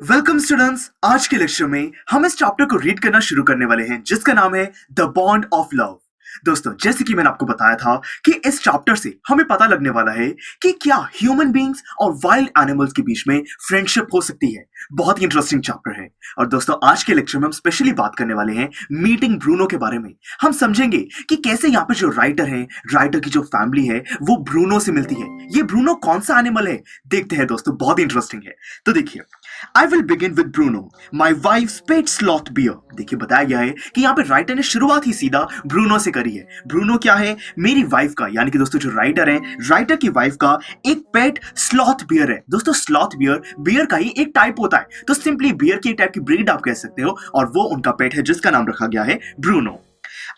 Welcome students. आज के lecture में हम इस चैप्टर को रीड करना शुरू करने वाले हैं जिसका नाम है द बॉन्ड ऑफ लव। दोस्तों, जैसे कि मैंने आपको बताया था कि इस चैप्टर से हमें पता लगने वाला है कि क्या ह्यूमन बीइंग्स और वाइल्ड एनिमल्स के बीच में फ्रेंडशिप हो सकती है। बहुत ही इंटरेस्टिंग चैप्टर है। और दोस्तों, आज के लेक्चर में हम स्पेशली बात करने वाले हैं मीटिंग ब्रूनो के बारे में। हम समझेंगे कि कैसे यहाँ पे जो राइटर है, राइटर की जो फैमिली है वो ब्रूनो से मिलती है। ये ब्रूनो कौन सा एनिमल है, देखते हैं दोस्तों, बहुत ही इंटरेस्टिंग है। तो देखिए, I will begin with Bruno, my wife's pet sloth bear। देखिए, बताया गया है कि यहाँ पे राइटर ने शुरुआत ही सीधा ब्रूनो से करी है। ब्रूनो क्या है? मेरी वाइफ का, यानी कि दोस्तों जो राइटर है, राइटर की वाइफ का एक पेट स्लॉथ बियर है। दोस्तों, स्लॉथ बियर बियर का ही एक टाइप होता है, तो सिंपली बियर की एक टाइप की ब्रीड आप कह सकते हो, और वो उनका पेट है जिसका नाम रखा गया है Bruno.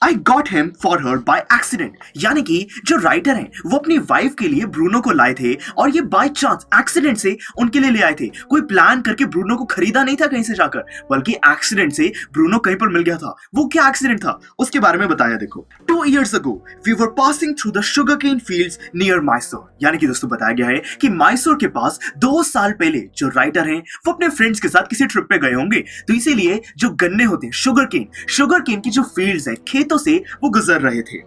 I got him for her by accident। यानी कि जो राइटर हैं वो अपनी वाइफ के लिए ब्रूनो को लाए थे और ये बाय चांस एक्सीडेंट से उनके लिए ले आए थे। कोई प्लान करके ब्रूनो को खरीदा नहीं था कहीं से जाकर, बल्कि एक्सीडेंट से ब्रूनो कहीं पर मिल गया था। वो क्या एक्सीडेंट था उसके बारे में बताया। देखो, 2 years ago we were passing through the sugarcane fields near Mysore। यानी कि दोस्तों बताया गया है कि मैसूर के पास 2 साल पहले जो राइटर हैं वो अपने फ्रेंड्स के साथ किसी ट्रिप पे गए होंगे, तो इसीलिए जो गन्ने होते हैं, शुगर केन की जो फील्ड्स है, खेतों से वो गुजर रहे थे।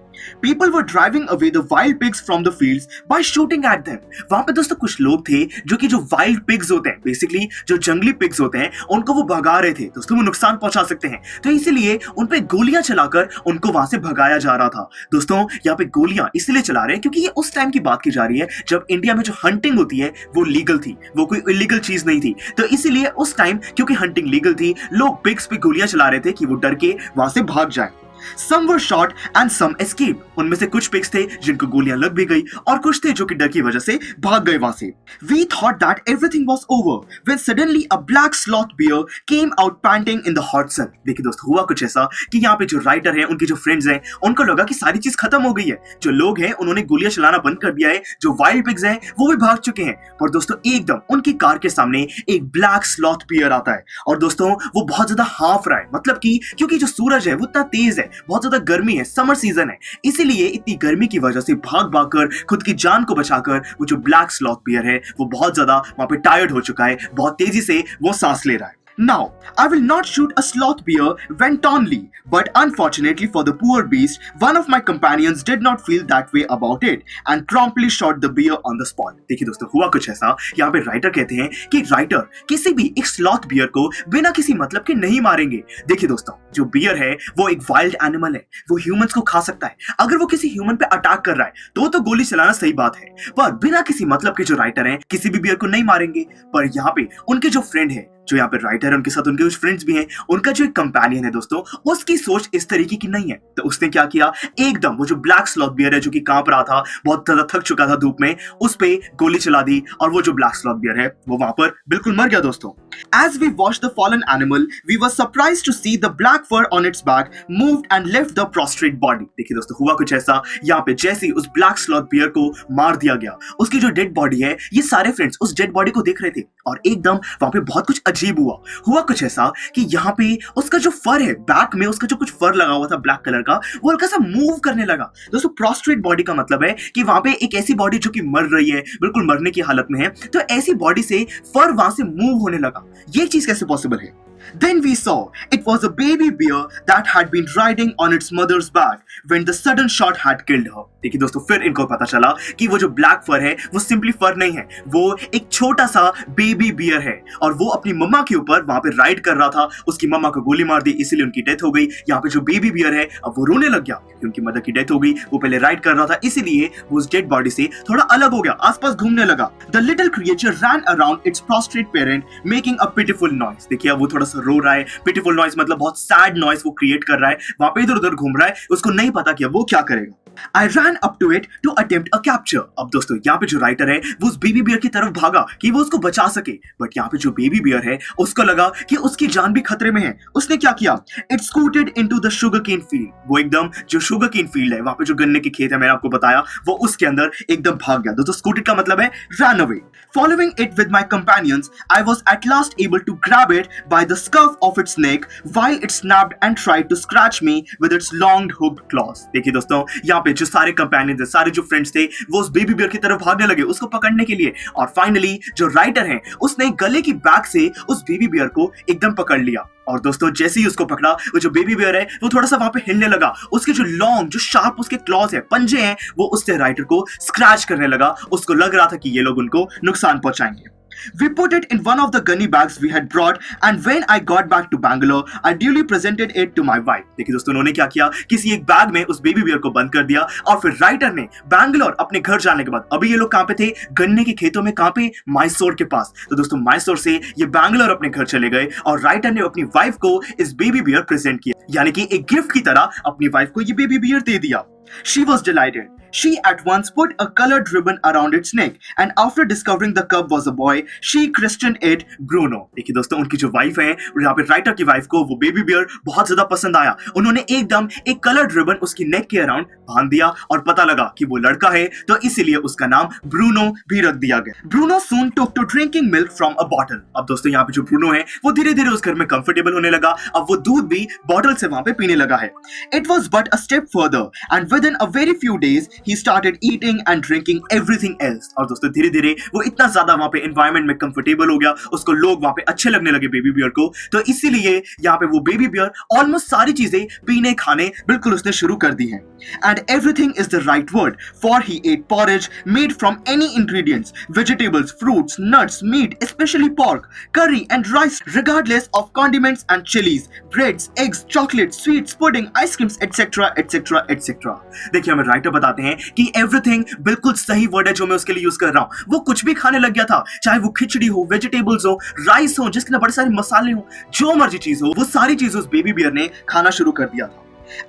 People were driving away the wild pigs from the fields by shooting at them। वहां पे दोस्तों कुछ लोग थे जो कि जो वाइल्ड पिग्स होते हैं, बेसिकली जो जंगली पिग्स होते हैं, उनको वो भगा रहे थे। दोस्तों, वो नुकसान पहुंचा सकते हैं, तो इसीलिए उन पे गोलियां चलाकर उनको वहां से भगाया जा रहा था। दोस्तों, यहाँ पे गोलियां इसलिए चला रहे हैं क्योंकि ये उस टाइम की बात की जा रही है जब इंडिया में जो हंटिंग होती है वो लीगल थी, वो कोई इलीगल चीज नहीं थी। तो इसीलिए उस टाइम क्योंकि हंटिंग लीगल थी, लोग पिग्स पे गोलियां चला रहे थे कि वो डर के वहां से भाग जाए। Some were shot and some escaped। उनमें से कुछ पिग्स थे जिनको गोलियां लग भी गई और कुछ थे जो कि डर की वजह से भाग गए वहां से। We thought that everything was over when suddenly a black sloth bear came out panting in the hot sun। देखिए दोस्तों, हुआ कुछ ऐसा कि यहाँ पे जो राइटर है, उनके जो फ्रेंड्स हैं, उनको लगा कि सारी चीज खत्म हो गई है। जो लोग हैं उन्होंने गोलियां चलाना बंद कर दिया है, जो वाइल्ड पिग्स हैं वो भी भाग चुके हैं। पर दोस्तों, एकदम उनकी कार के सामने एक ब्लैक स्लॉथ बियर आता है और दोस्तों वो बहुत ज्यादा हाफ रहा है। मतलब कि क्योंकि जो सूरज है वो इतना तेज है, बहुत ज्यादा गर्मी है, समर सीजन है, इसीलिए इतनी गर्मी की वजह से भाग भाग कर खुद की जान को बचाकर वो जो ब्लैक स्लॉथ बियर है वो बहुत ज्यादा वहां पे टायर्ड हो चुका है, बहुत तेजी से वो सांस ले रहा है। Now, I will not shoot a sloth bear wantonly, but unfortunately for the poor beast, one of my companions did not feel that way about it and promptly shot the bear on the spot। देखिए दोस्तों, हुआ कुछ ऐसा, यहाँ पे writer कहते हैं कि राइटर किसी भी एक स्लॉथ बियर को बिना किसी मतलब के नहीं मारेंगे। देखिए दोस्तों, जो बियर है वो एक वाइल्ड एनिमल है, वो ह्यूमंस को खा सकता है। अगर वो किसी ह्यूमन पे अटैक कर रहा है तो गोली चलाना सही बात है, पर बिना किसी मतलब के जो राइटर हैं किसी भी बियर को नहीं मारेंगे। पर यहाँ पे उनके जो फ्रेंड है, जो यहाँ पे राइटर है, उनके साथ उनके कुछ फ्रेंड्स भी हैं, उनका जो एक कंपेनियन है दोस्तों, उसकी सोच इस तरीके की नहीं है। तो उसने क्या किया, एकदम वो जो ब्लैक स्लॉथ बियर है जो कि कांप रहा था, बहुत ज्यादा थक चुका था धूप में, उस पे गोली चला दी और वो जो ब्लैक स्लॉथ बियर है वो वहां पर बिल्कुल मर गया। दोस्तों, as we watched the fallen animal, we were surprised to see the black fur on its back moved and left the prostrate body। देखिए दोस्तों, हुआ कुछ ऐसा, यहाँ पे जैसे उस ब्लैक स्लॉथ बियर को मार दिया गया, उसकी जो डेड बॉडी है, ये सारे फ्रेंड्स उस डेड बॉडी को देख रहे थे और एकदम वहां पे बहुत कुछ अजीब हुआ कुछ ऐसा कि यहाँ पे उसका जो फर है, बैक में उसका जो कुछ फर लगा हुआ था ब्लैक कलर का, वो हल्का सा मूव करने लगा। दोस्तों, प्रोस्ट्रेट बॉडी का मतलब है कि वहां पे एक ऐसी बॉडी जो कि मर रही है, बिल्कुल मरने की हालत में है, तो ऐसी बॉडी से फर वहां से मूव होने लगा। ये चीज कैसे पॉसिबल है? Then we saw it was a baby bear that had been riding on its mother's back when the sudden shot had killed her। देखिए दोस्तों, फिर इनको पता चला कि वो जो ब्लैक फर है वो सिंपली फर नहीं है, वो एक छोटा सा बेबी बियर है और वो अपनी मम्मा के ऊपर वहां पे राइड कर रहा था। उसकी मम्मा को गोली मार दी, इसीलिए उनकी डेथ हो गई। यहाँ पे जो बेबी बियर है अब वो रोने लग गया क्योंकि उनकी मदर की डेथ हो गई। वो पहले राइड कर रहा था, इसीलिए वो उस डेड बॉडी से थोड़ा अलग हो गया, आसपास घूमने लगा। The little creature ran around its prostrate parent making a pitiful noise। देखिए, अब वो थोड़ा सा रो रहा है। पिटीफुल नॉइस मतलब बहुत सैड नॉइस वो क्रिएट कर रहा है, वहां पे इधर उधर घूम रहा है, उसको नहीं पता कि वो क्या करेगा। I ran up to it to attempt a capture। अब दोस्तों, यहाँ पे जो राइटर है वो उस बेबी बियर की तरफ भागा कि वो उसको बचा सके, बट यहाँ पे जो बेबी बियर है उसको लगा कि उसकी जान भी खतरे में है। उसने क्या किया, it scooted into the sugarcane field. वो एकदम जो शुगरकेन फील्ड है, वहां पे जो गन्ने के खेत है, मैंने आपको बताया, वो उसके अंदर एकदम भाग गया। दोस्तों, स्कूटेड का मतलब है ran away। Following it with my companions, I was at last able to grab it by the scuff of its neck while it snapped and tried to scratch me with its long hooked claws. देखिए दोस्तों, यहाँ पे जो सारे companion थे, सारे जो friends थे, वो उस बेबी बियर की तरफ भागने लगे उसको पकड़ने के लिए, और फाइनली जो राइटर है उसने गले की बैक से उस बेबी बियर को एकदम पकड़ लिया। और दोस्तों जैसे ही उसको पकड़ा, वो जो बेबी बियर है वो थोड़ा सा वहां पे हिलने लगा, उसके जो लॉन्ग जो शार्प उसके क्लॉज है, पंजे हैं, वो उससे राइटर को स्क्रैच करने लगा। उसको लग रहा था कि ये लोग उनको नुकसान पहुंचाएंगे। We put it in one of the gunny bags we had brought, and when I got back to Bangalore, I duly presented it to my wife. देखिए दोस्तों, उन्होंने क्या किया, किसी एक बैग में उस बेबी बियर को बंद कर दिया, और फिर राइटर ने बैंगलोर अपने घर जाने के बाद, अभी ये लोग कहाँ पे थे, गन्ने के खेतों में, कहाँ पे, मैसूर के पास। तो दोस्तों मैसूर से ये बैंगलोर अपने घर चले गए, और राइटर ने अपनी वाइफ को इस बेबी बियर प्रेजेंट किया, यानी कि एक गिफ्ट की तरह अपनी वाइफ को ये बेबी बियर दे दिया। She was delighted. She at once put a colored ribbon around its neck, and after discovering the cub was a boy, she christened it Bruno. देखिए दोस्तों, उनकी जो वाइफ है, और यहाँ पे राइटर की वाइफ को वो बेबी बियर बहुत ज्यादा पसंद आया। उन्होंने एकदम एक कलर्ड रिबन उसकी नेक के अराउंड बांध दिया, और पता लगा कि वो लड़का है, तो इसीलिए उसका नाम ब्रूनो भी रख दिया गया। Bruno soon took to drinking milk from a bottle. अब दोस्तों यहाँ पे जो ब्रूनो है वो धीरे धीरे उस घर में कंफर्टेबल होने लगा, अब वो दूध भी बॉटल से वहां पे पीने लगा है। It was but a step further, and within a very few days he started eating and drinking everything else. और दोस्तों धीरे धीरे वो इतना ज्यादा वहां पे एनवायरनमेंट में कंफर्टेबल हो गया, उसको लोग वहां पे अच्छे लगने लगे बेबी बियर को, तो इसीलिए यहाँ पे वो बेबी बियर ऑलमोस्ट सारी चीजें पीने खाने बिल्कुल उसने शुरू कर दी हैं। And everything is the right word, for he ate porridge made from any ingredients, vegetables, fruits, nuts, meat, especially pork, curry and rice, regardless of condiments and chilies, breads, eggs, chocolates, sweets, pudding, ice creams, etc., etc., etc. देखिए हमें writer बताते हैं कि everything बिल्कुल सही word है जो मैं उसके लिए यूज कर रहा हूं। वो कुछ भी खाने लग गया था, चाहे वो खिचड़ी हो, वेजिटेबल्स हो, राइस हो, जिसके अंदर बड़े सारे मसाले हो, जो मर्जी चीज हो, वो सारी चीज उस बेबी बियर ने खाना शुरू कर दिया था।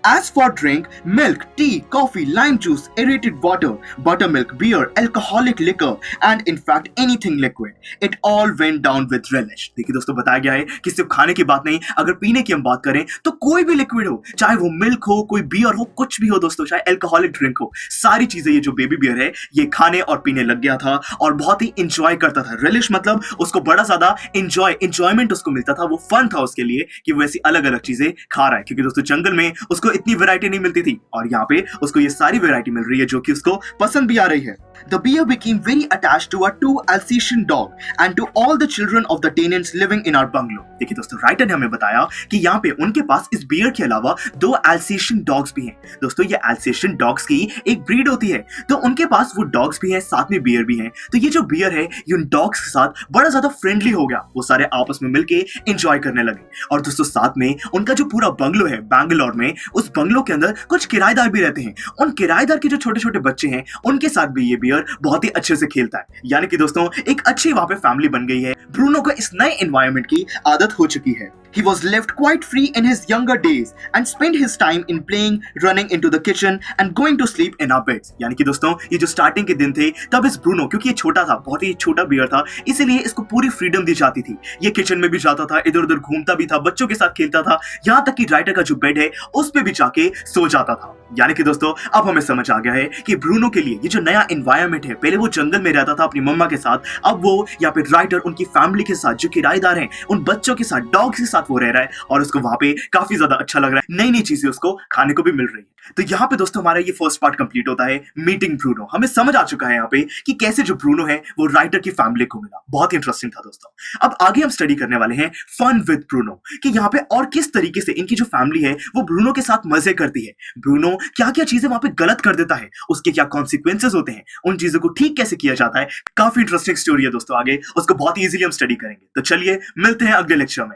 As for drink, milk, tea, coffee, lime juice, aerated water, buttermilk, beer, alcoholic liquor, and in fact anything liquid, it all went down with relish. देखिए दोस्तों, बताया गया है कि सिर्फ खाने की बात नहीं, अगर पीने की हम बात करें तो कोई भी लिक्विड हो, चाहे वो मिल्क हो, कोई बियर हो, कुछ भी हो दोस्तों, चाहे अल्कोहलिक ड्रिंक हो, सारी चीजें ये जो बेबी बियर है ये खाने और पीने लग गया था, और बहुत ही इंजॉय करता था। रिलिश मतलब उसको बड़ा ज्यादा इंजॉयमेंट उसको मिलता था, वो फन था उसके लिए कि वो ऐसी अलग अलग चीजें खा रहा है, क्योंकि दोस्तों जंगल में उसको इतनी वैरायटी नहीं मिलती थी, और यहाँ पे उसको ये सारी वैरायटी मिल रही है जो कि उसको पसंद भी आ रही है। The bear became very attached to our 2 Alsatian dog and to all the children of the tenants living in our bungalow. देखिए दोस्तों, राइटर ने हमें बताया कि यहाँ पे उनके पास इस बियर के अलावा 2 Alsatian डॉग्स भी हैं। दोस्तों ये Alsatian डॉग्स की एक ब्रीड होती है, तो उनके पास वो डॉग्स भी हैं, साथ में बियर भी हैं। तो ये जो बियर है ये उन डॉग्स के साथ बड़ा ज्यादा फ्रेंडली हो गया, वो सारे आपस में मिलके एंजॉय करने लगे। और दोस्तों साथ में उनका जो पूरा बंगलो है बैंगलोर में, उस बंगलो के अंदर कुछ किराएदार भी रहते हैं। उन किराएदार के जो छोटे छोटे बच्चे हैं उनके साथ भी ये बियर बहुत ही अच्छे से खेलता है, यानी कि दोस्तों एक अच्छी वहां पे फैमिली बन गई है। ब्रूनो को इस नए एनवायरनमेंट की आदत हो चुकी है। He was left quite free in his younger days and spent his time in playing, running into the kitchen and going to sleep in our beds. यानी कि दोस्तों ये जो स्टार्टिंग के दिन थे, तब इस ब्रूनो, क्योंकि ये छोटा था, बहुत ही छोटा बियर था, इसीलिए इसको पूरी फ्रीडम दी जाती थी। ये किचन में भी जाता था, इधर उधर घूमता भी था, बच्चों के साथ खेलता था, यहाँ तक कि राइटर का जो बेड है उस पे भी जाके सो जाता था। यानी कि दोस्तों अब हमें समझ आ गया है कि ब्रूनो के लिए ये जो नया एनवायरनमेंट है, पहले वो जंगल में रहता था अपनी मम्मा के साथ, अब वो यहाँ पे राइटर उनकी फैमिली के साथ, जो किराएदार हैं, उन बच्चों के साथ, डॉग्स के साथ वो रह रहा है, और उसको वहां पे काफी ज्यादा अच्छा लग रहा है, नई नई चीजें उसको खाने को भी मिल रही है। तो यहाँ पे दोस्तों हमारा ये फर्स्ट पार्ट कंप्लीट होता है, मीटिंग ब्रूनो। हमें समझ आ चुका है यहाँ पे कि कैसे जो ब्रूनो है वो राइटर की फैमिली को मिला। बहुत इंटरेस्टिंग था दोस्तों। अब आगे हम स्टडी करने वाले हैं फन विद ब्रूनो, कि यहाँ पे और किस तरीके से इनकी जो फैमिली है वो ब्रूनो के साथ मजे करती है। ब्रूनो क्या क्या चीजें वहां पे गलत कर देता है, उसके क्या कॉन्सिक्वेंसेस होते हैं, उन चीजों को ठीक कैसे किया जाता है। काफी इंटरेस्टिंग स्टोरी है दोस्तों, आगे उसको बहुत इजीली हम स्टडी करेंगे। तो चलिए मिलते हैं अगले लेक्चर में।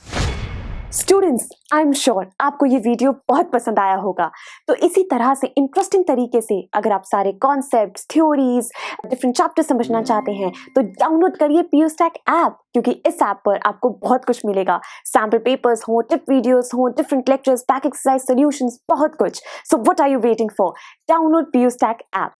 स्टूडेंट्स, आई एम श्योर आपको ये वीडियो बहुत पसंद आया होगा। तो इसी तरह से इंटरेस्टिंग तरीके से अगर आप सारे कॉन्सेप्ट्स, थ्योरीज, डिफरेंट चैप्टर समझना चाहते हैं तो डाउनलोड करिए PureStack ऐप, क्योंकि इस ऐप पर आपको बहुत कुछ मिलेगा। सैम्पल पेपर्स हो, टिप वीडियोस हो, different lectures, back exercise solutions, बहुत कुछ। So what are you waiting for? Download PureStack app.